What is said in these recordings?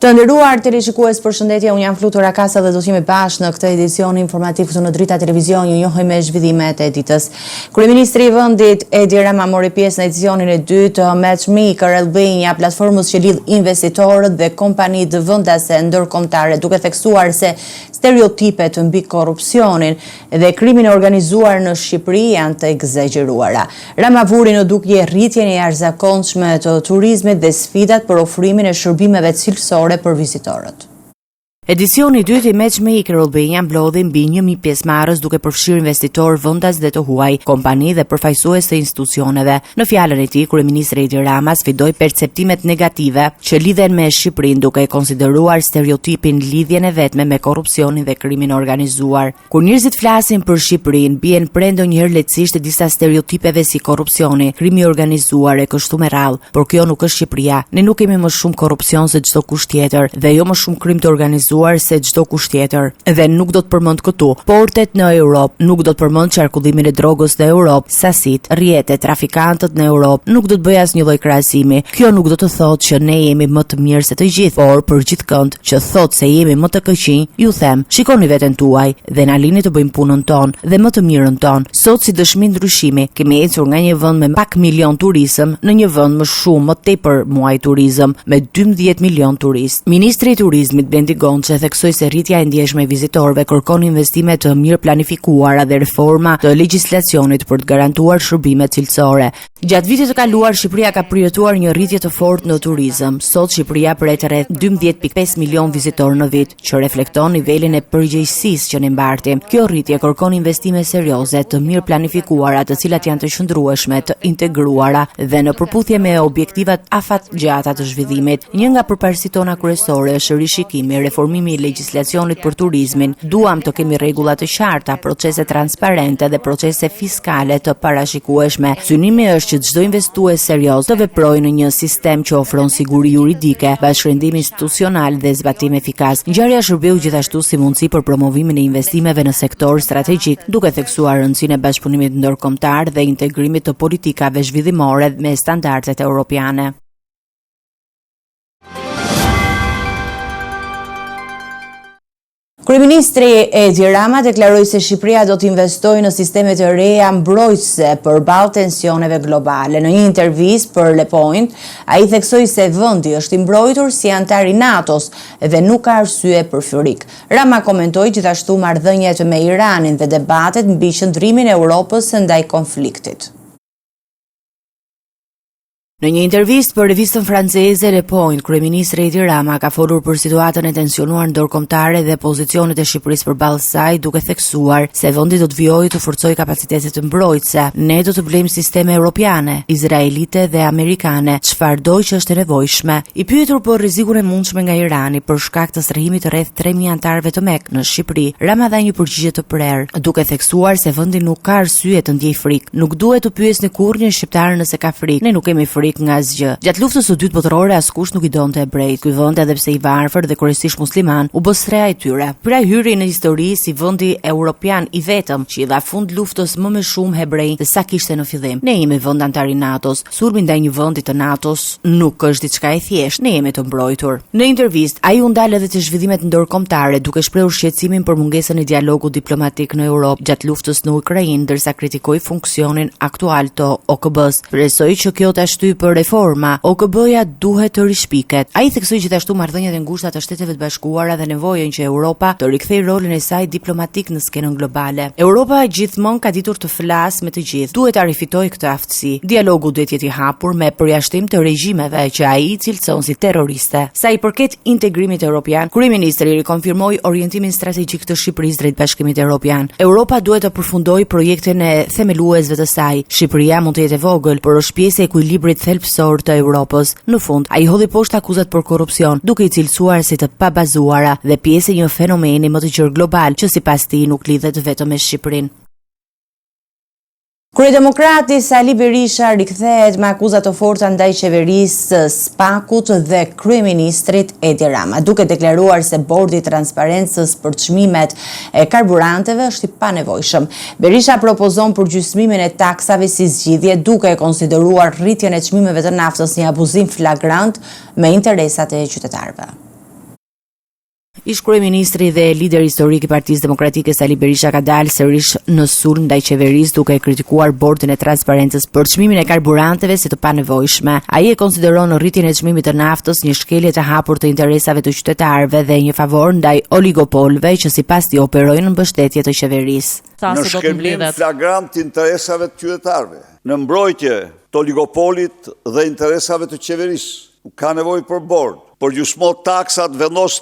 Të nderuar teleshikues, përshëndetje, unë jam Flutur Akasa dhe do të jemi bashkë në këtë edicion informativ këtu në Drita Televizion. Ju njohim me zhvillimet e ditës. Kryeministri i vendit Edi Rama mori pjesë në edicionin e dytë Matchmaker Albania, platformës që lidh investitorët dhe kompanitë vendase ndërkombëtare, duke theksuar se stereotipet mbi korrupsionin dhe krimin e organizuar në Shqipëri janë të egzageruara. Rama vuri në dukje rritjen e jashtëzakonshme të turizmit dhe sfidat për ofrimin e shërbimeve cilësore për vizitorët. Edicioni i dytë i Matchmaker Albania mblodhi mbi 1000 pjesëmarrës duke përfshirë investitorë vendas dhe të huaj, kompani dhe përfaqësues të institucioneve. Në fjalën e tij, kryeministri Edi Rama sfidoi perceptimet negative që lidhen me Shqipërinë, duke konsideruar stereotipin lidhjen e vetme me korrupsionin dhe krimin e organizuar. Kur njerëzit flasin për Shqipërinë, bien prend ndonjëherë lehtësisht disa stereotipeve si korrupsioni, krimi i organizuar e kështu me radhë, por kjo nuk është Shqipëria. Ne nuk kemi më shumë korrupsion se çdo kusht tjetër dhe jo më shumë krim të organizuar se çdo kusht tjetër. Dhe nuk do të përmend këtu portet në Europë, nuk do të përmend qarkullimin e drogës në Europë, sasitë, rrjetet, trafikantët në Europë, nuk do të bëj asnjë lloj krahasimi. Kjo nuk do të thotë që ne jemi më të mirë se të gjithë, por për gjithëkënd që thotë se jemi më të këqij, ju them, shikoni veten tuaj dhe na lini të bëjmë punën tonë dhe më të mirën tonë. Sot si dëshmi ndryshimi, kemi ecur nga një vend me pak milion turizëm në një vend më shumë më tepër muaj turizëm me 12 milion turistë. Ministri i Turizmit Blendi që theksoi se rritja e ndjeshme e vizitorëve kërkon investime të mirë planifikuara dhe reforma të legjislacionit për të garantuar shërbime cilësore. Gjatë vitit të kaluar, Shqipëria ka përjetuar një rritje të fortë në turizëm. Sot Shqipëria pret rreth 12.5 milion vizitorë në vit, që reflekton nivelin e përgjegjësisë që ne mbartim. Kjo rritje kërkon investime serioze, të mirë planifikuara, të cilat janë të qëndrueshme, të integruara dhe në përputhje me objektivat afatgjata të zhvillimit. Një nga përparësitë tona kryesore është rishikimi, reformimi i legjislacionit për turizmin. Duam të kemi rregulla të qarta, procese transparente dhe procese fiskale të parashikueshme. Synimi është që çdo investues serioz të veprojë në një sistem që ofron siguri juridike, bashkërendim institucional dhe zbatim efikas. Ngjarja shërbeu gjithashtu si mundësi për promovimin e investimeve në sektor strategjik, duke theksuar rëndësinë e bashkëpunimit ndërkombëtar dhe integrimit të politikave zhvillimore me standardet europiane. Kryeministri Edi Rama deklaroi se Shqipëria do të investojë në sisteme të reja mbrojtëse përballë tensioneve globale. Në një intervistë për Le Point, ai theksoi se vendi është i mbrojtur si antar i NATO-s dhe nuk ka arsye për frikë. Rama komentoi gjithashtu marrëdhëniet me Iranin dhe debatet mbi qëndrimin e Europës ndaj konfliktit. Në një intervistë për revistën franceze Le Point, kryeministri Edi Rama ka folur për situatën e tensionuar ndërkombëtare dhe pozicionet e Shqipërisë përballë saj, duke theksuar se vendi do të vijojë të forcojë kapacitetet mbrojtëse. Ne do të blejmë sisteme europiane, izraelite dhe amerikane, çfarëdo që është e nevojshme. I pyetur për rrezikun e mundshëm nga Irani për shkak të strehimit rreth 3000 antarëve të Mek në Shqipëri, Rama dha një përgjigje të prerë, duke theksuar se vendi nuk ka arsye të ndjejë frikë. Nuk duhet të pyesni kurrë një shqiptar nëse ka frikë. Ne nuk kemi frikë nga asgjë. Gjatë luftës së dytë botërore askush nuk i donte hebrejt. Ky vend, edhe pse i varfër dhe kryesisht musliman, u bë strea e tyre. Pra hyri në histori si vendi europian i vetëm që i dha fund luftës më me shumë hebrej se sa kishte në fillim. Ne jemi vend antar i NATO-s. Sulmi ndaj një vendi të NATO-s nuk është diçka e thjeshtë. Ne jemi të mbrojtur. Në intervistë, ai u ndal edhe te zhvillimet ndërkombëtare, duke shprehur shqetësimin për mungesën e dialogut diplomatik në Europë gjatë luftës në Ukrainë, ndërsa kritikoi funksionin aktual të OKB-s. Presoi që kjo ta shtyjë për reforma, OKB-ja duhet të rishpiket. Ai theksoi gjithashtu marrëdhëniet e ngushta të Shteteve të Bashkuara dhe nevojën që Europa të rikthejë rolin e saj diplomatik në skenën globale. Europa gjithmonë ka ditur të flasë me të gjithë. Duhet ta rifitojë këtë aftësi. Dialogu duhet jetë i hapur me përjashtim të regjimeve që ai cilëson si terroriste. Sa i përket integrimit evropian, kryeministri rikonfirmoi orientimin strategjik të Shqipërisë drejt Bashkimit Evropian. Europa duhet të përfundojë projektin e themeluesve të saj. Shqipëria mund të jetë e vogël, por është pjesë e ekuilibrit thelbësor të Europës. Në fund, ai hodhi poshtë akuzat për korrupsion, duke i cilësuar si të pabazuara dhe pjesë e një fenomeni më të gjerë global që sipas tij nuk lidhet vetëm me Shqipërinë. Kryedemokrati Sali Berisha rikthehet me akuza të forta ndaj qeverisë SPAK-ut dhe kryeministrit Edi Rama, duke deklaruar se bordi i transparencës për çmimet e karburanteve është i panevojshëm. Berisha propozon përgjysmimin e taksave si zgjidhje, duke konsideruar rritjen e çmimeve të naftës një abuzim flagrant me interesat e qytetarëve. Ish kryeministri dhe lider historik i Partisë Demokratike Sali Berisha ka dalë sërish në sulm ndaj qeverisë duke kritikuar bordin e transparencës për çmimin e karburanteve si të panevojshme. Ai e konsideron rritjen e çmimit të naftës një shkelje të hapur të interesave të qytetarëve dhe një favor ndaj oligopolëve që sipas tij operojnë në mbështetje të qeverisë. Në shkeljem flagrant të interesave të qytetarëve, në mbrojtje të oligopolit dhe interesave të qeverisë. Ka nevojë për bord, por gjysmë taksat vendos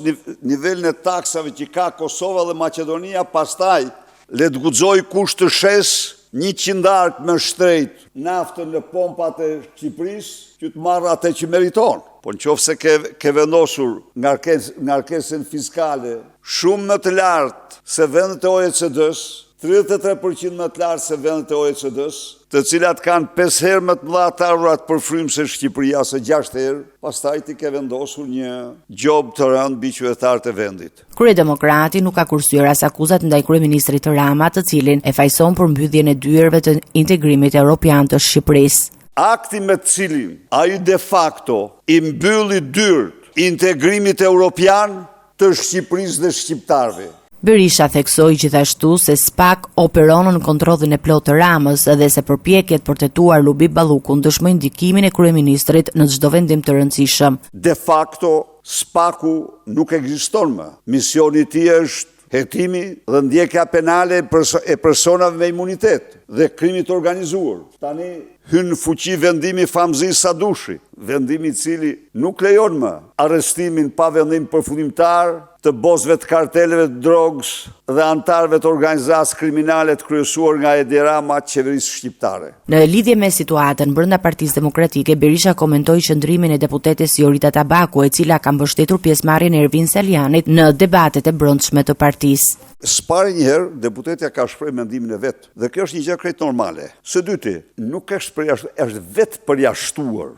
nivelin e taksave që ka Kosova dhe Maqedonia, pastaj le të guxoj kusht të shes 100 ark me shtrejt naftën në pompat e Shqipërisë që të marrë atë që meriton. Po nëse ke vendosur ngarkesën fiskale shumë më të lartë se vendet e OECD-s, 33% më të lartë se vendet e OECD-s, të cilat kanë 5 herë më të mëdha tarurat për frymë se Shqipëria, se 6 herë, pastaj ti ke vendosur një gjob të rënd mbi qytetarët e vendit. Kryedemokrati nuk ka kursyer as akuzat ndaj kryeministrit Rama, të cilin e fajson për mbylljen e dyerve të integrimit evropian të Shqipërisë. Akti me të cilin ai de facto i mbylli dyert integrimit evropian të Shqipërisë dhe shqiptarëve. Berisha theksoi gjithashtu se SPAK operon në kontrollin e plotë të Ramës dhe se përpjekjet për tetuar Lubi Ballukun dëshmojnë ndikimin e kryeministrit në çdo vendim të rëndësishëm. De facto SPAK-u nuk ekziston më. Misioni i tij është hetimi dhe ndjekja penale e personave me imunitet dhe krimit organizuar. Tani hyn në fuqi vendimi Famzi Sadushi, vendimi i cili nuk lejon më arrestimin pa vendim përfundimtar të bosëve të karteleve të drogës dhe antarëve të organizatës kriminale të kryesuar nga Edi Rama të qeverisë shqiptare. Në lidhje me situatën brenda Partisë Demokratike, Berisha komentoi qëndrimin e deputetes Jorita Tabaku, e cila ka mbështetur pjesëmarrjen e Ervin Salianit në debatet e brendshme të partisë. S'pari njëherë, deputetja ka shprehur mendimin e vet, dhe kjo është një gjë krejt normale. Së dyti, nuk është është vetë përjashtuar,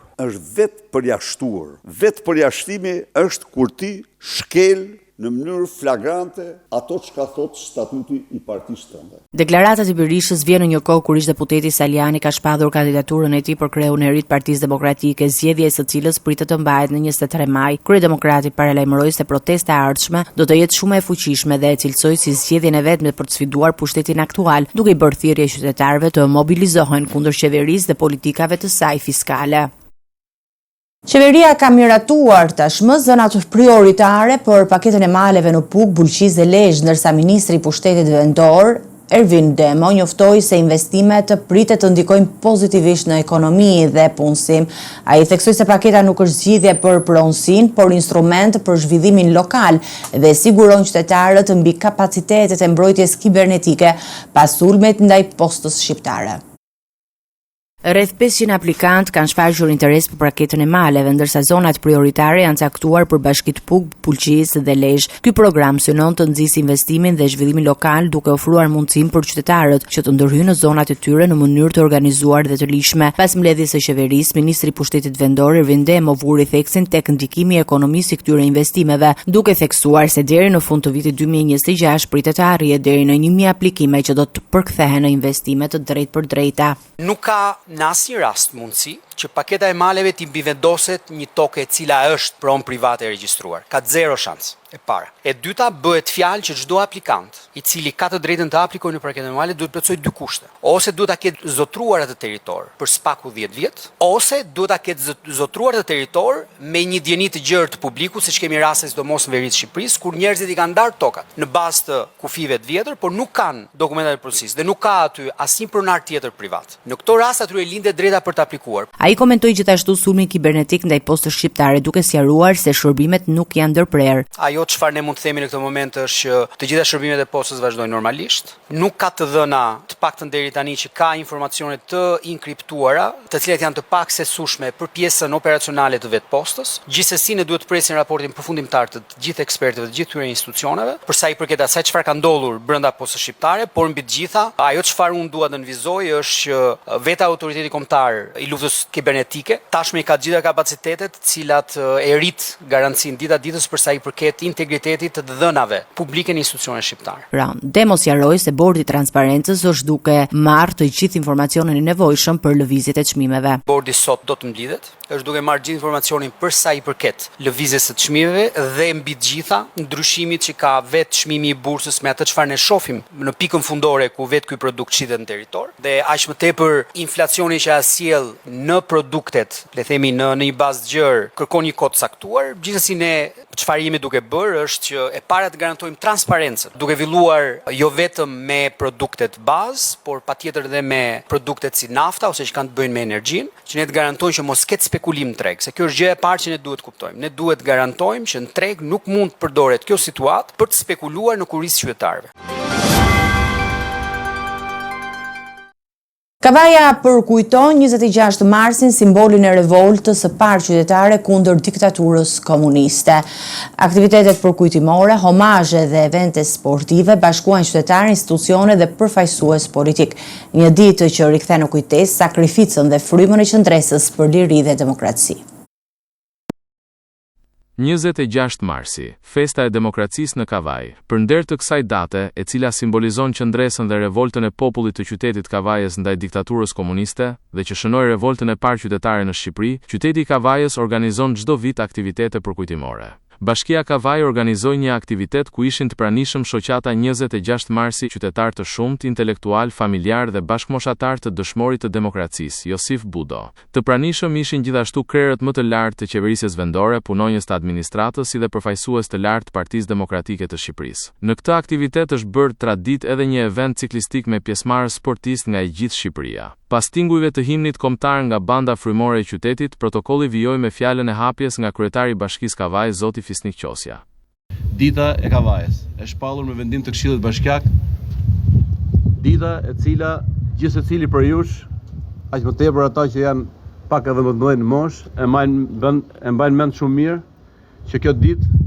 Vetë përjashtimi është kur ti shkel në mënyrë flagrante ato që ka thot statuti i partisë tënde. Deklaratat e Berishës vjen në një kohë kur ish deputeti Saliani ka shpadur kandidaturën e tij për kreun e ri të Partisë Demokratike, zgjedhja e së cilës pritet të mbahet në 23 maj. Kryedemokrati paralajmëroi se protesta e ardhshme do të jetë shumë e fuqishme dhe e cilësoi si zgjedhjen e vetme për të sfiduar pushtetin aktual, duke i bërë thirrje qytetarëve të mobilizohen kundër qeverisë dhe politikave të saj fiskale. Qeveria ka miratuar tashmë zonat prioritare për paketën e maleve në Puk, Bulqiz dhe Lezhë, ndërsa ministri i pushtetit vendor Ervin Demo njoftoi se investimet pritet të ndikojnë pozitivisht në ekonomi dhe punësim. Ai theksoi se paketa nuk është zgjidhje për pronësinë, por instrument për zhvillimin lokal dhe siguron qytetarët mbi kapacitetet e mbrojtjes kibernetike pas sulmit ndaj postës shqiptare. Rreth 500 aplikant kanë shfaqur interes për paketën e maleve, ndërsa zonat prioritare janë caktuar për bashkit Puk, Bulqiz dhe Lezhë. Ky program synon të nxjisë investimin dhe zhvillimin lokal duke ofruar mundësinë për qytetarët që të ndërhyjnë në zonat e tyre në mënyrë të organizuar dhe të lishme. Pas mbledhjes së qeverisë, ministri i pushtetit vendor Ervin Demo vuri theksin tek ndikimi i ekonomisë i këtyre investimeve, duke theksuar se deri në fund të vitit 2026 pritet të arrijë deri në 1000 aplikime që do të përkthehen në investime të drejtpërdrejta. Nuk ka në asnjë rast mundësi që paketa e maleve t'i mbivendoset një tokë e cila është pron private e regjistruar. Ka zero shans. E para. E dyta, bëhet fjalë që çdo aplikant i cili ka të drejtën të aplikojë në paketën e maleve duhet plotësoj dy kushte. Ose duhet ta ketë zotruar atë territor për spaku 10 vjet, ose duhet ta ketë zotruar atë territor me një dieni të gjerë të publikut, siç kemi raste sidomos në veri të Shqipërisë, kur njerëzit i kanë ndarë tokat në bazë të kufive të vjetër, por nuk kanë dokumentat e pronësisë dhe nuk ka aty asnjë pronar tjetër privat. Në këtë rast atyre lindet drejta për të aplikuar. Ai komentoi gjithashtu sulmin kibernetik ndaj postës shqiptare, duke sqaruar se shërbimet nuk janë ndërprerë. Ajo çfarë ne mund të themi në këtë moment është që të gjitha shërbimet e postës vazhdojnë normalisht. Nuk ka të dhëna, të paktën deri tani, që ka informacione të inkriptuara, të cilat janë të paksesueshme për pjesën operacionale të vet postës. Gjithsesi ne duhet të presim raportin përfundimtar të gjithë ekspertëve të gjithë këtyre institucioneve, për sa i përket asaj çfarë ka ndodhur brenda postës shqiptare, por mbi të gjitha, ajo çfarë unë dua të nënvizoj është që vetë autoriteti kombëtar i luftës kibernetike tashmë ka gjitha kapacitetet të cilat e rrit garancinë dita ditës për sa i përket integritetit të dhënave publike në institucionet shqiptare. Demo sqaroi se bordi i transparencës është duke marrë të gjithë informacionin e nevojshëm për lëvizjet e çmimeve. Bordi sot do të mblidhet, është duke marrë gjithë informacionin për sa i përket lëvizjes së çmimeve dhe mbi të gjitha ndryshimit që ka vetë çmimi i bursës me atë çfarë ne shohim në pikën fundore ku vetë ky produkt shitet në territor dhe aq më tepër inflacioni që sjell në produktet, le themi në një bazë gjër, kërkon një kod caktuar. Gjithsesi ne çfarë jemi duke bërë është që e para të garantojmë transparencën, duke filluar jo vetëm me produktet bazë, por patjetër edhe me produktet si nafta ose që kanë të bëjnë me energjinë, që ne të garantojmë që mos ketë spekulim në treg, se kjo është gjëja e parë që ne duhet kuptojmë. Ne duhet të garantojmë që në treg nuk mund të përdoret kjo situatë për të spekuluar në kurrizë qytetarëve. Kavaja përkujton 26 marsin simbolin e revoltës së parë qytetare kundër diktaturës komuniste. Aktivitetet përkujtimore, homazhe dhe evente sportive bashkuan qytetarë, institucione dhe përfaqësues politik. Një ditë që rikthen në kujtesë sakrificën dhe frymën e qëndresës për liri dhe demokraci. 26 marsi, festa e demokracisë në Kavaj, përnder të kësaj date, e cila simbolizon qëndresën dhe revoltën e popullit të qytetit Kavajës ndaj diktaturës komuniste dhe që shënoi revoltën e parë qytetare në Shqipëri, qyteti i Kavajës organizon çdo vit aktivitete përkujtimore. Bashkia Kavaj organizoi një aktivitet ku ishin të pranishëm shoqata 26 marsi, qytetar të shumt, intelektual, familjar dhe bashkëmoshatar të dëshmorit të demokracisë, Josif Budo. Të pranishëm ishin gjithashtu krerët më të lartë të qeverisjes vendore, punonjës të administratës si dhe përfaqësues të lartë të Partisë Demokratike të Shqipërisë. Në këtë aktivitet është bërë tradit edhe një event ciklistik me pjesëmarrës sportist nga e gjithë Shqipëria. Pas tingujve të himnit kombëtar nga banda frymore e qytetit, protokolli vijoi me fjalën e hapjes nga kryetari i Bashkisë Kavaj, zoti Fisnik Qosja. Dita e Kavajës, e shpallur me vendim të Këshillit Bashkiak, dita e cila gjithë secili për jush, aq më tepër ata që janë pak edhe më të mëdhenj në moshë, e mbajnë mend shumë mirë që kjo ditë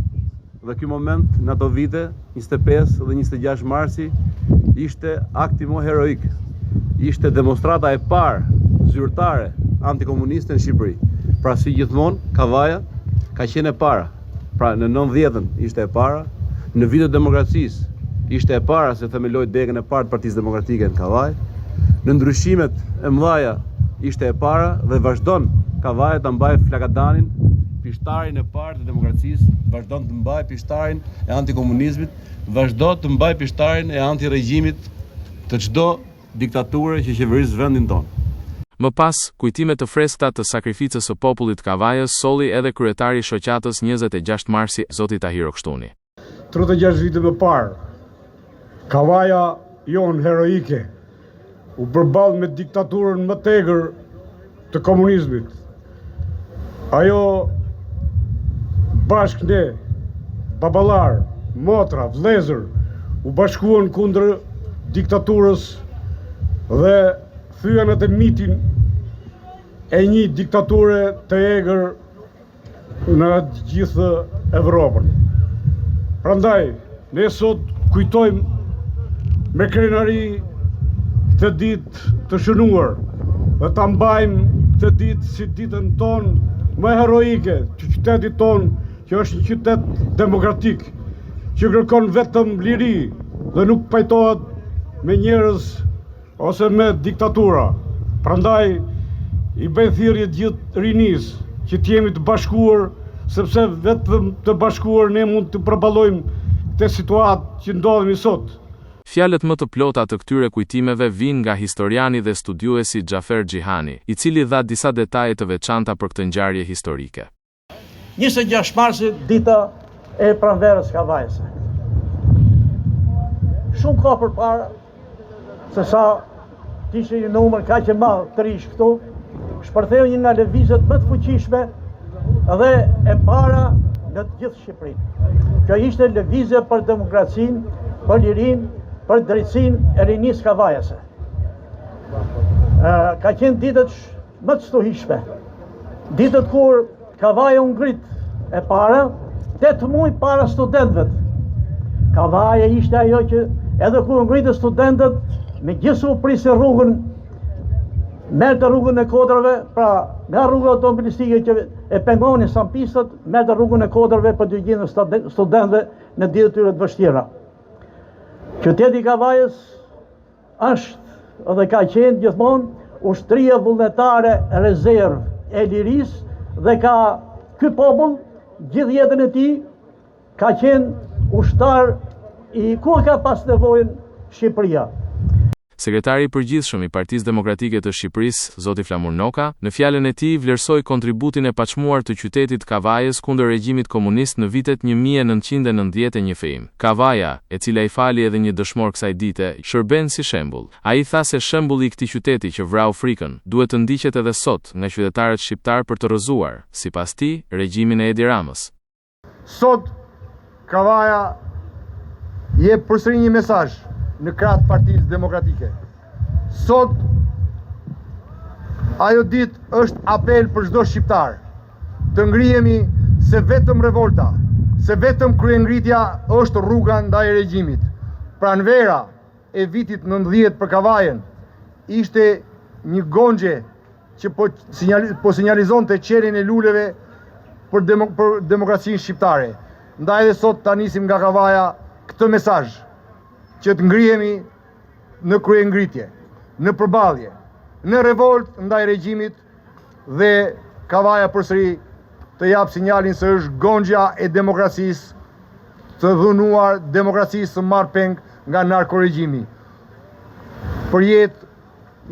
dhe ky moment në ato vite, 25 dhe 26 marsi, ishte akti më heroik. Ishte demonstrata e parë zyrtare antikomuniste në Shqipëri. Pra si gjithmonë, Kavaja ka qenë e para. Pra në 90-ën ishte e para, në vitet e demokracisë ishte e para se themeloi degën e parë të Partisë Demokratike në Kavaj. Në ndryshimet e mëdha ishte e para dhe vazhdon Kavaja të mbajë flakadanin, pishtarin e parë të demokracisë, vazhdon të mbajë pishtarin e antikomunizmit, vazhdon të mbajë pishtarin e antiregjimit të çdo diktature që qeveris vendin tonë. Më pas, kujtime të freskëta të sakrificës së popullit Kavajës solli edhe kryetari i shoqatës 26 marsi, zoti Tahir Okshtuni. 36 vite më parë, Kavaja jonë heroike u përball me diktaturën më tegër të komunizmit. Ajo bashkë ne, baballar, motra, vëllezër, u bashkuan kundër diktaturës dhe thyen atë mitin e një diktature të egër në gjithë Evropën. Prandaj, ne sot kujtojmë me krenari këtë ditë të shënuar dhe ta mbajmë këtë ditë si ditën tonë më heroike të qytetit tonë, që është një qytet demokratik, që kërkon vetëm liri dhe nuk pajtohet me njerëz ose me diktatura. Prandaj i bëj thirrje gjithë rinisë që të jemi të bashkuar, sepse vetëm të bashkuar ne mund të përballojmë këtë situatë që ndodhemi sot. Fjalët më të plota të këtyre kujtimeve vijnë nga historiani dhe studiuesi Xhafer Xhihani, i cili dha disa detaje të veçanta për këtë ngjarje historike. 26 marsi, dita e pranverës Kavajës. Shumë ka përpara se sa kishte një numër kaq e madh të rish këtu, shpërtheu një nga lëvizjet më të fuqishme dhe e para në të gjithë Shqipërinë. Kjo ishte lëvizje për demokracinë, për lirinë, për drejtsinë e rinisë Kavajëse. Ka qenë ditët më të shtuhishme. Ditët kur Kavaja u ngrit e para, 8 muaj para studentëve. Kavaja ishte ajo që edhe kur ngritën studentët, me gjithë u prisë rrugën, merrte rrugën e Kodrave, pra nga rruga automobilistike që e pengonin sampistët, merrte rrugën e Kodrave për të gjetur studentëve në ditët e tyre të vështira. Qyteti i Kavajës është dhe ka qenë gjithmonë ushtria vullnetare rezervë e lirisë dhe ky popull gjithë jetën e tij ka qenë ushtar i kur ka pas nevojën Shqipëria. Sekretari i përgjithshëm i Partisë Demokratike të Shqipërisë, zoti Flamur Noka, në fjalën e tij vlerësoi kontributin e paçmuar të qytetit Kavajës kundër regjimit komunist në vitet 1991. Kavaja, e cila i fali edhe një dëshmor kësaj dite, shërben si shembull. Ai tha se shembulli i këtij qyteti që vrau frikën duhet të ndiqet edhe sot nga qytetarët shqiptar për të rrëzuar, sipas tij, regjimin e Edi Ramës. Sot Kavaja jep përsëri një mesazh në krah të Partisë Demokratike. Sot ajo ditë është apel për çdo shqiptar të ngrihemi se vetëm revolta, se vetëm kryengritja është rruga ndaj regjimit. Pranvera e vitit 90 për Kavajën ishte një gongje që po sinjalizonte qerjen e luleve për demokracinë shqiptare. Ndaj edhe sot ta nisim nga Kavaja këtë mesazh, që të ngrihemi në kryengritje, në përballje, në revolt ndaj regjimit dhe Kavaja përsëri të jap sinjalin se është gongja e demokracisë të dhunuar, demokracisë së marrë peng nga narkoregjimi. Për jetë,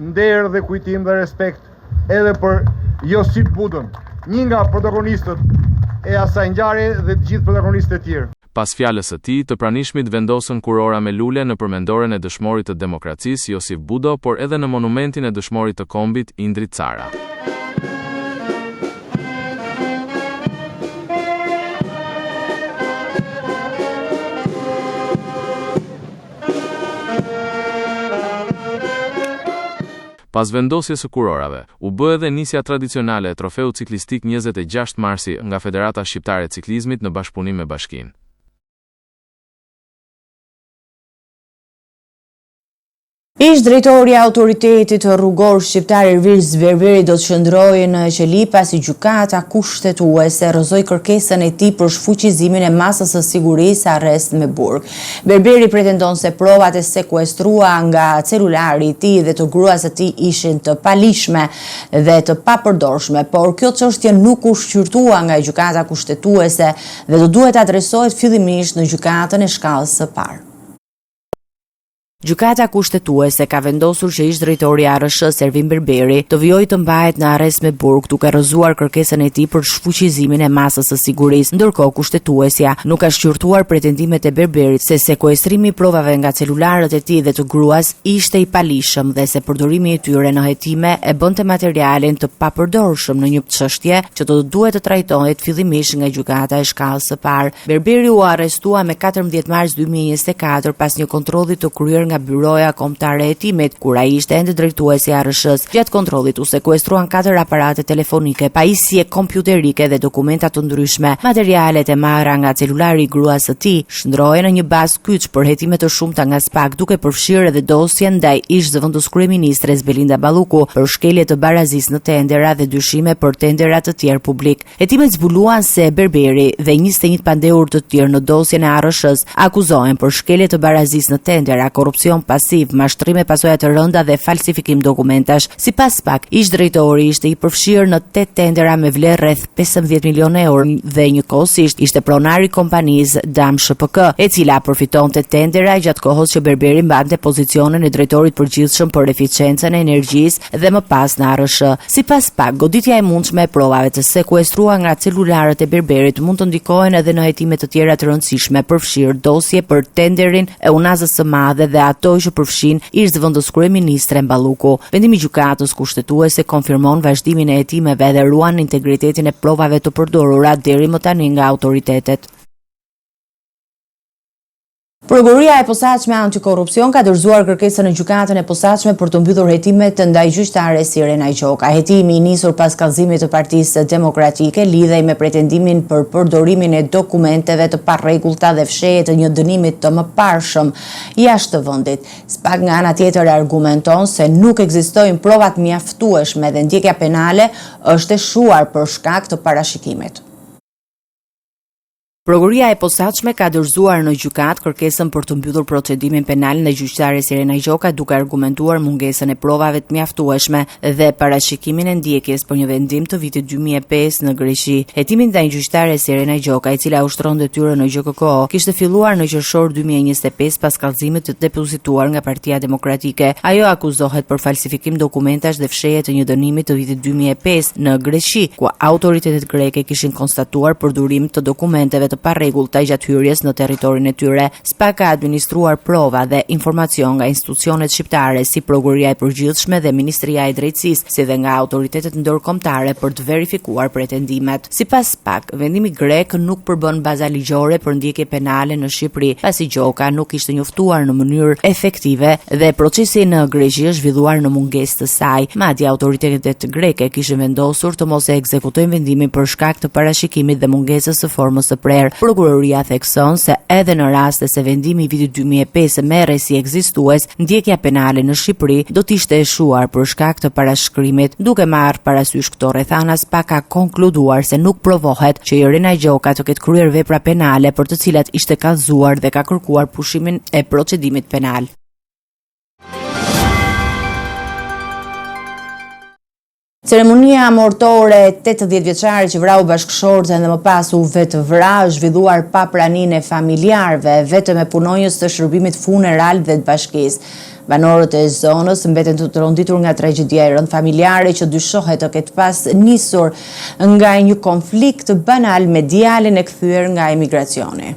nder dhe kujtim dhe respekt edhe për Josip Budën, një nga protagonistët e asaj ngjarje dhe të gjithë protagonistët e tjerë. Pas fjalës së tij, të pranishmit vendosën kurora me lule në përmendoren e dëshmorit të demokracisë Josip Budo, por edhe në monumentin e dëshmorit të kombit Indrit Cara. Pas vendosjes së kurorave, u bë edhe nisja tradicionale e trofeut ciklistik 26 marsi nga Federata Shqiptare e Ciklizmit në bashkëpunim me Bashkinë. Ish drejtori i autoritetit rrugor shqiptar Erviz Berberi do të qëndrojë në qeli pasi gjykata kushtetuese rrëzoi kërkesën e tij për shfuqizimin e masës së sigurisë arrest me burg. Berberi pretendon se provat e sekuestrua nga celulari i tij dhe të gruas së tij ishin të palishme dhe të papërdorshme, por kjo çështje nuk u shqyrtua nga gjykata kushtetuese dhe do duhet adresohet fillimisht në gjykatën e shkallës së parë. Gjykata kushtetuese ka vendosur që ish drejtori i ARSH-s Ervin Berberi të vijojë të mbahet në arrest me burg duke rrëzuar kërkesën e tij për shfuqizimin e masës së sigurisë. Ndërkohë kushtetuesja nuk ka shqyrtuar pretendimet e Berberit se sekuestrimi i provave nga celularët e tij dhe të gruas ishte i palishëm dhe se përdorimi i tyre në hetime e bënte materialin të papërdorshëm në një çështje që do duhet të trajtohet fillimisht nga gjykata e shkallës së parë. Berberi u arrestua me 14 mars 2024 pas një kontrolli të kryer nga Byroja Kombëtare e Hetimit, kur ai ishte ende drejtuesi i ARSH-s. Gjatë kontrollit u sekuestruan 4 aparate telefonike, pajisje kompjuterike dhe dokumenta të ndryshme. Materialet e marra nga celulari i gruas së tij shndrohen në një bazë kyç për hetime të shumta nga SPAK, duke përfshirë edhe dosjen ndaj ish zëvendës kryeministres Belinda Balluku për shkelje të barazisë në tendera dhe dyshime për tendera të tjerë publik. Hetimet zbuluan se Berberi dhe 21 pandehur të tjerë në dosjen e ARSH-s akuzohen për shkelje të barazisë në tendera, korrupsion pasiv, mashtrime pasoja të rënda dhe falsifikim dokumentash. Sipas SPAK, ish drejtori ishte i përfshirë në 8 tendera me vlerë rreth 15 milionë euro dhe njëkohësisht ishte pronari i kompanisë Dam SHPK, e cila përfitonte tendera gjatë kohës që Berberi mbante pozicionin e drejtorit përgjithshëm për eficiencën e energjisë dhe më pas në ARSH. Sipas SPAK, goditja e mundshme e provave të sekuestruar nga celularët e Berberit mund të ndikojnë edhe në hetime të tjera të rëndësishme, përfshirë dosje për tenderin e Unazës së Madhe dhe ato që përfshin ish zëvendës kryeministre Balluku. Vendimi i gjykatës kushtetuese konfirmon vazhdimin e hetimeve dhe ruan integritetin e provave të përdorura deri më tani nga autoritetet. Prokuroria e posaçme antikorrupsion ka dorëzuar kërkesën në gjykatën e posaçme për të mbyllur hetimet ndaj gjyqtares Irena Gjoka. Hetimi i nisur pas kallëzimit të Partisë Demokratike lidhej me pretendimin për përdorimin e dokumenteve të parregullta dhe fshehje të një dënimi të mëparshëm jashtë vendit. SPAK nga ana tjetër argumenton se nuk ekzistojnë provat mjaftueshme dhe ndjekja penale është e shuar për shkak të parashikimit. Prokuroria e posaçme ka dorëzuar në gjykat kërkesën për të mbyllur procedimin penal ndaj gjyqtares Irena Gjoka duke argumentuar mungesën e provave të mjaftueshme dhe parashikimin e ndjekjes për një vendim të vitit 2005 në Greqi. Hetimin ndaj gjyqtares Irena Gjoka, e cila ushtron detyrën në GKK, kishte filluar në qershor 2025 pas kallëzimit të depozituar nga Partia Demokratike. Ajo akuzohet për falsifikim dokumentash dhe fshehje të një dënimi të vitit 2005 në Greqi, ku autoritetet greke kishin konstatuar përdorim të dokumenteve të parregullta gjatë hyrjes në territorin e tyre. SPA ka administruar prova dhe informacion nga institucionet shqiptare si Prokuroria e Përgjithshme dhe Ministria e Drejtësisë, si dhe nga autoritetet ndërkombëtare për të verifikuar pretendimet. Sipas SPA, vendimi grek nuk përbën baza ligjore për ndjekje penale në Shqipëri, pasi Gjoka nuk ishte njoftuar në mënyrë efektive dhe procesi në Greqi është zhvilluar në mungesë të saj. Madje autoritetet greke kishin vendosur të mos e ekzekutojnë vendimin për shkak të parashikimit dhe mungesës së formës së prerë. Prokuroria thekson se edhe në raste se vendimi i vitit 2005 merrej si ekzistues, ndjekja penale në Shqipëri do të ishte e shuar për shkak të parashkrimit. Duke marrë parasysh këto rrethana, SPA ka konkluduar se nuk provohet që Irena Gjoka të ketë kryer vepra penale për të cilat ishte kallëzuar dhe ka kërkuar pushimin e procedimit penal. Ceremonia mortore 80 vjeçare që vrau bashkëshorten dhe më pas u vetë vra është zhvilluar pa praninë e familjarëve, vetëm e punonjës të shërbimit funeral dhe të bashkisë. Banorët e zonës mbeten të tronditur nga tragjedia e rënd familjare që dyshohet të ketë pas nisur nga një konflikt banal me djalin e kthyer nga emigracioni.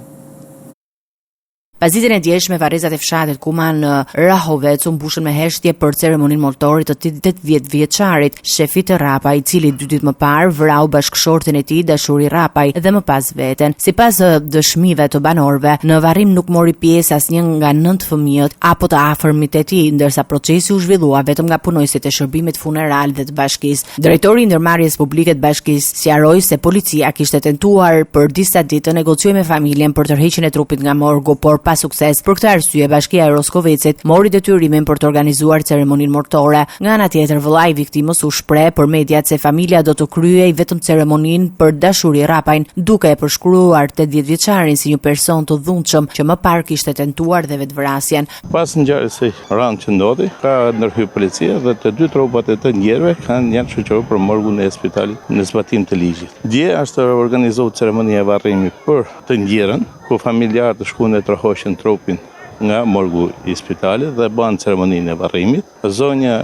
Pas ditën e djeshme, varrezat e fshatit Kuman në Rahovec u mbushën me heshtje për ceremoninë mortore të 80 vjeçarit, shefit të Rapaj, i cili 2 ditë më parë vrau bashkëshorten e tij, dashuri Rapaj, dhe më pas veten. Sipas dëshmive të banorëve, në varrim nuk mori pjesë asnjë nga 9 fëmijët apo të afërmit e tij, ndërsa procesi u zhvillua vetëm nga punojësit e shërbimit funeral dhe të bashkisë. Drejtori i ndërmarrjes publike të bashkisë sqaroi se policia kishte tentuar për disa ditë të negociojë me familjen për tërheqjen e trupit nga morgu, por pa sukses. Për këtë arsye, Bashkia e Roskovecit mori detyrimin për të organizuar ceremoninë mortore. Nga ana tjetër, vëllai i viktimës u shpreh për mediat se familja do të kryej vetëm ceremoninë për dashuri Rapajn, duke e përshkruar 80 vjeçarin si një person të dhunshëm që më parë kishte tentuar dhe vetvrasjen. Pas ngjarjes së rënd që ndodhi, ka ndërhyrë policia dhe të 2 tropat e të njerëve janë shoqëruar për morgun e spitalit në zbatim të ligjit. Dje është organizuar ceremonia e varrimit për të njerën, ku familjarët shkuan e trohoqën trupin nga morgu i spitalit dhe bën ceremoninë e varrimit. Zonja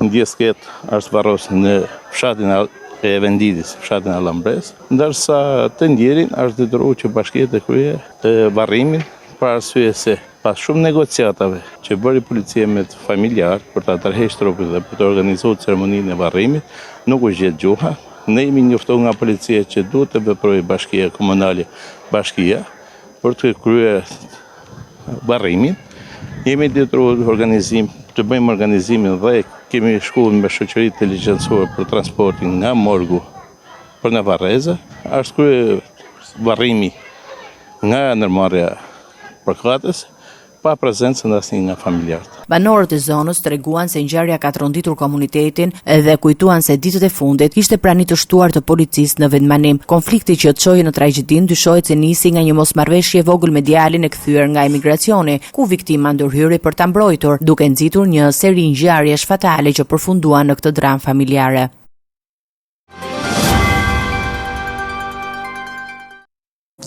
Ndjesket është varrosur në fshatin e Vendidis, fshatin e Lambres, ndërsa të ndjerin është detyruar që bashkia të kryejë të varrimin për arsye se pas shumë negociatave që bëri policia me familjarë për ta tërhequr trupin dhe për të organizuar ceremoninë e varrimit, nuk u gjet gjuha. Ne jemi njoftuar nga policia që duhet të veprojë bashkia komunale, bashkia për të kryer varrimin. Jemi detyruar të bëjmë organizimin dhe kemi shkuar me shoqëritë të licencuar për transportin nga morgu për në Varreza. Është kryer varrimi nga ndërmarrja përkatës, pa prezencën asnjë nga familjarët. Banorët e zonës treguan se ngjarja ka tronditur komunitetin dhe kujtuan se ditët e fundit kishte prani të shtuar të policisë në vendmanim. Konflikti që çoi në tragjedinë dyshohet se nisi nga një mosmarrveshje e vogël me djalin e kthyer nga emigracioni, ku viktima ndërhyri për ta mbrojtur, duke nxitur një seri ngjarjesh fatale që përfunduan në këtë dramë familjare.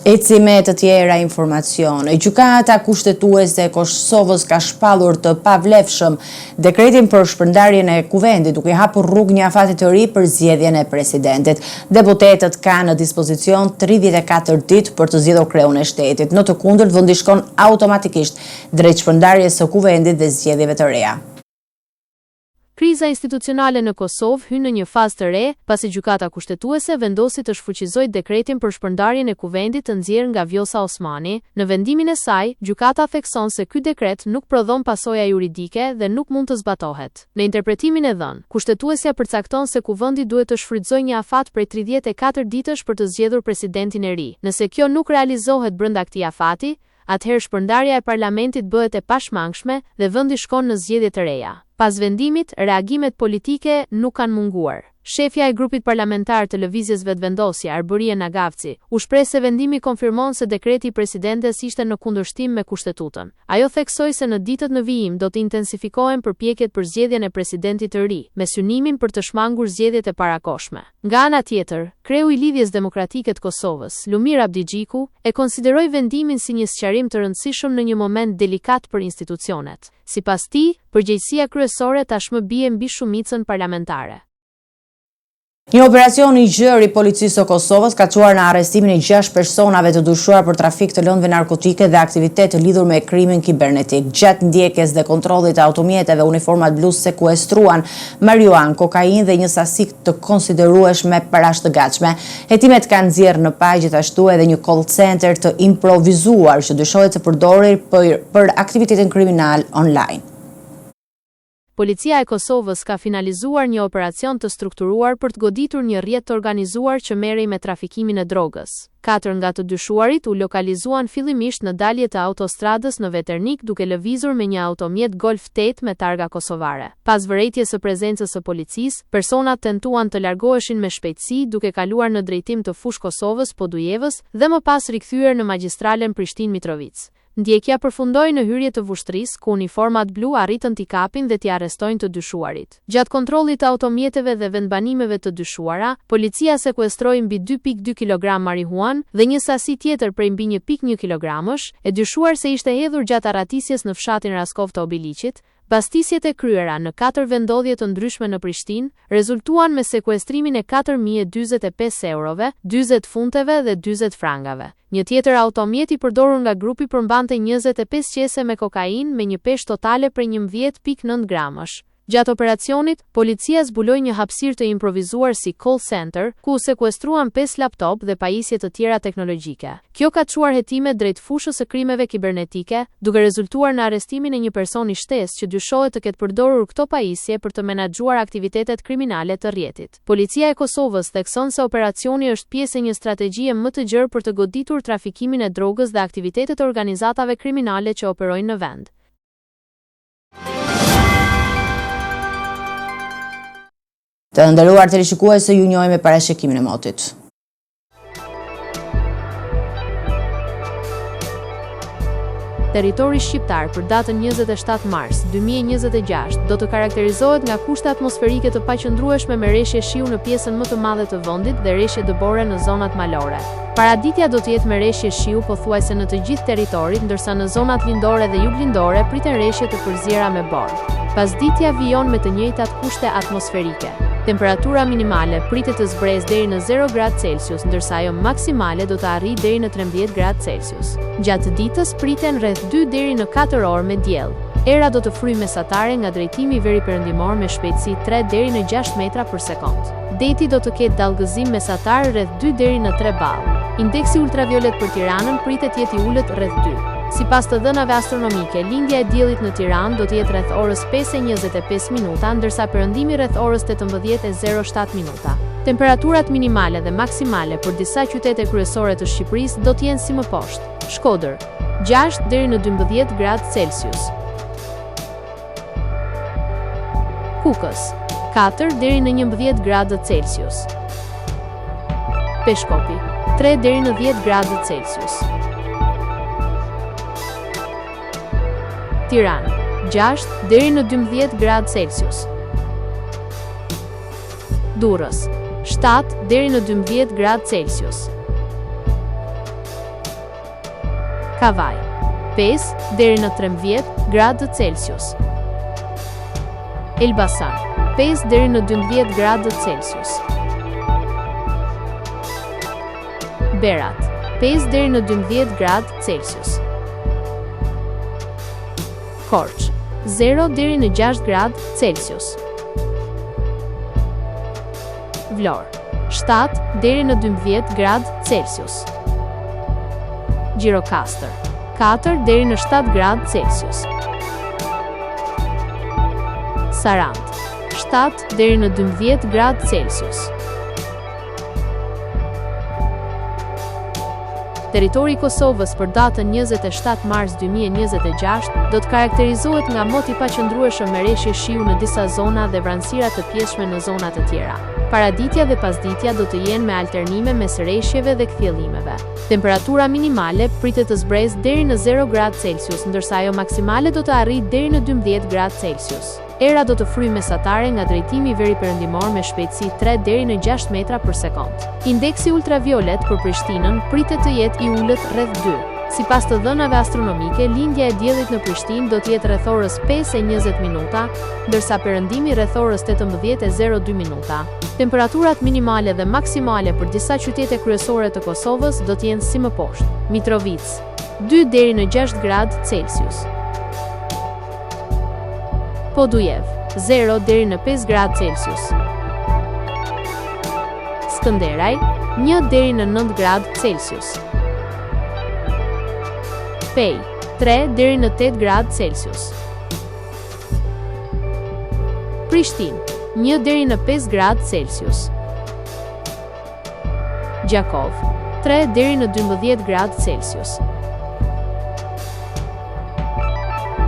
Eci me të tjera informacione. Gjykata kushtetuese e Kosovës ka shpallur të pavlefshëm dekretin për shpërndarjen e kuvendit, duke hapur rrugë një afati të ri për zgjedhjen e presidentit. Deputetët kanë në dispozicion 34 ditë për të zgjedhur kreun e shtetit. Në të kundërt, vendi shkon automatikisht drejt shpërndarjes së kuvendit dhe zgjedhjeve të reja. Kriza institucionale në Kosovë hyn në një fazë të re, pasi gjykata kushtetuese vendosi të shfuqizojë dekretin për shpërndarjen e kuvendit të nxjerrë nga Vjosa Osmani. Në vendimin e saj, gjykata thekson se ky dekret nuk prodhon pasoja juridike dhe nuk mund të zbatohet. Në interpretimin e dhënë, kushtetuesja përcakton se kuvendi duhet të shfrytëzojë një afat prej 34 ditësh për të zgjedhur presidentin e ri. Nëse kjo nuk realizohet brenda këtij afati, atëherë shpërndarja e parlamentit bëhet e pashmangshme dhe vendi shkon në zgjedhje të reja. Pas vendimit, reagimet politike nuk kanë munguar. shefja e grupit parlamentar të lëvizjes vetëvendosje Arburie Nagavci u shpreh se vendimi konfirmon se dekreti i presidentes ishte në kundërshtim me kushtetutën. Ajo theksoi se në ditët në vijim do të intensifikohen përpjekjet për zgjedhjen e presidentit të ri, me synimin për të shmangur zgjedhjet e parakohshme. Nga ana tjetër, kreu i Lidhjes Demokratike të Kosovës, Lumir Abdigjiku, e konsideroi vendimin si një sqarim të rëndësishëm në një moment delikat për institucionet. Sipas tij, përgjegjësia kryesore tashmë bie mbi shumicën parlamentare. Një operacion i gjerë i policisë së Kosovës ka çuar në arrestimin e 6 personave të dyshuar për trafik të lëndëve narkotike dhe aktivitet të lidhur me krimin kibernetik. Gjatë ndjekjes dhe kontrollit të automjeteve, uniformat blu sekuestruan marijuan, kokainë dhe një sasi të konsiderueshme parashtëgatshme. Hetimet kanë nxjerrë në pajë gjithashtu edhe një call center të improvizuar që dyshohet se përdorej për aktivitetin kriminal online. Policia e Kosovës ka finalizuar një operacion të strukturuar për të goditur një rrjet të organizuar që merrej me trafikimin e drogës. 4 nga të dyshuarit u lokalizuan fillimisht në dalje të autostradës në Veternik duke lëvizur me një automjet Golf 8 me targa kosovare. Pas vërejtjes së prezencës së policisë, personat tentuan të largoheshin me shpejtësi duke kaluar në drejtim të fushë Kosovës Podujevës dhe më pas rikthyer në magjistralen Prishtinë-Mitrovic. Ndjekja përfundoi në hyrje të vushtrisë ku uniformat blu arritën t'i kapin dhe t'i arrestojnë të dyshuarit. Gjatë kontrollit të automjeteve dhe vendbanimeve të dyshuara, policia sekuestroi mbi 2.2 kg marihuan dhe një sasi tjetër prej mbi 1.1 kg, e dyshuar se ishte hedhur gjatë arratisjes në fshatin Raskov të Obiliqit. Bastisjet e kryera në 4 vendodhje të ndryshme në Prishtinë rezultuan me sekuestrimin e 4.045 eurove, 40 funteve dhe 40 frangave. Një tjetër automjet i përdorur nga grupi përmbante 25 qese me kokainë me një peshë totale prej 11.9 gramësh. Gjatë operacionit, policia zbuloi një hapësirë të improvizuar si call center, ku u sekuestruan 5 laptop dhe pajisje të tjera teknologjike. Kjo ka çuar hetime drejt fushës së krimeve kibernetike, duke rezultuar në arrestimin e një personi shtesë që dyshohet të ketë përdorur këto pajisje për të menaxhuar aktivitetet kriminale të rrjetit. Policia e Kosovës thekson se operacioni është pjesë e një strategjie më të gjerë për të goditur trafikimin e drogës dhe aktivitetet e organizatave kriminale që operojnë në vend. Të nderuar teleshikues, ju njohim me parashikimin e motit. Territori shqiptar për datën 27 mars 2026 do të karakterizohet nga kushte atmosferike të paqëndrueshme me reshje shiu në pjesën më të madhe të vendit dhe reshje dëbore në zonat malore. Paraditja do të jetë me reshje shiu pothuajse në të gjithë territorin, ndërsa në zonat lindore dhe juglindore priten reshje të përzierë me borë. Pasditja vijon me të njëjtat kushte atmosferike. Temperatura minimale pritet të zbresë deri në 0 gradë Celsius, ndërsa ajo maksimale do të arrijë deri në 13 gradë Celsius. Gjatë ditës priten rreth 2 deri në 4 orë me diell. Era do të fryjë mesatare nga drejtimi veriperëndimor me shpejtësi 3 deri në 6 metra për sekond. Deti do të ketë dallgëzim mesatar rreth 2 deri në 3 ballë. Indeksi ultraviolet për Tiranën pritet jetë i ulët rreth 2. Sipas të dhënave astronomike, lindja e diellit në Tiranë do të jetë rreth orës 5:25 minuta, ndërsa perëndimi rreth orës 18:07 minuta. Temperaturat minimale dhe maksimale për disa qytete kryesore të Shqipërisë do të jenë si më poshtë: Shkodër 6 deri në 12 gradë Celsius, Kukës 4 deri në 11 gradë Celsius, Peshkopi 3 deri në 10 gradë Celsius, Tiranë 6 deri në 12 gradë Celsius, Durrës 7 deri në 12 gradë Celsius, Kavaj 5 deri në 13 gradë Celsius, Elbasan 5 deri në 12 gradë Celsius, Berat 5 deri në 12 gradë Celsius, Korç 0 deri në 6 gradë Celsius, Vlorë 7 deri në 12 gradë Celsius, Gjirokastër 4 deri në 7 gradë Celsius, Sarandë 7 deri në 12 gradë Celsius, Territori i Kosovës për datën 27 mars 2026 do të karakterizohet nga moti i paqëndrueshëm me reshje shiu në disa zona dhe vranësira të pjeshme në zona të tjera. Paraditja dhe pasditja do të jenë me alternime mes reshjeve dhe kthjellimeve. Temperatura minimale pritet të zbresë deri në 0 gradë Celsius, ndërsa ajo maksimale do të arrijë deri në 12 gradë Celsius. Era do të fryjë mesatare nga drejtimi i veriperëndimor me shpejtësi 3 deri në 6 metra për sekond. Indeksi ultraviolet për Prishtinën pritet të jetë i ulët rreth 2. Sipas të dhënave astronomike, lindja e diellit në Prishtinë do të jetë rreth orës 5:20 minuta, ndërsa perëndimi rreth orës 18:02 minuta. Temperaturat minimale dhe maksimale për disa qytete kryesore të Kosovës do të jenë si më poshtë: Mitrovica 2 deri në 6 gradë Celsius, Podujev 0 deri në 5 gradë Celsius, Skënderaj 1 deri në 9 gradë Celsius, Pej 3 deri në 8 gradë Celsius, Prishtinë 1 deri në 5 gradë Celsius, Gjakov 3 deri në 12 gradë Celsius,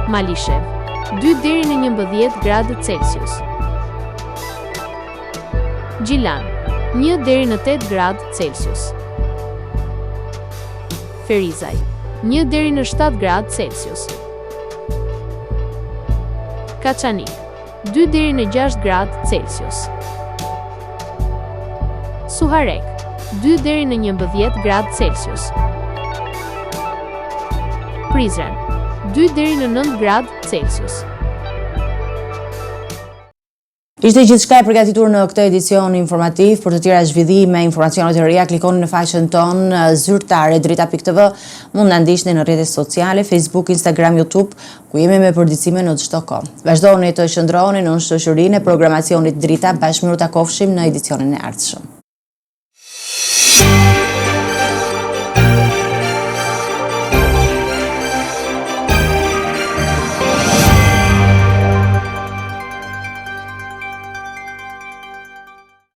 Malishev 2 deri në 11 gradë Celsius, Gjilan 1 deri në 8 gradë Celsius, Ferizaj 1 deri në 7 gradë Celsius, Kaçanik 2 deri në 6 gradë Celsius, Suharek 2 deri në 11 gradë Celsius, Prizren 2 deri në 9 gradë Celsius. Ishte gjithçka e përgatitur në këtë edicion informativ. Për të tjera zhvillime, informacione të reja, klikoni në faqen tonë zyrtare drita.tv. Mund na ndiqni në rrjetet sociale, Facebook, Instagram, YouTube, ku jemi me përditësime në çdo kohë. Vazhdoni të qëndroni në shoqërinë e programacionit Drita. Bashkë miru takofshim në edicionin e ardhshëm.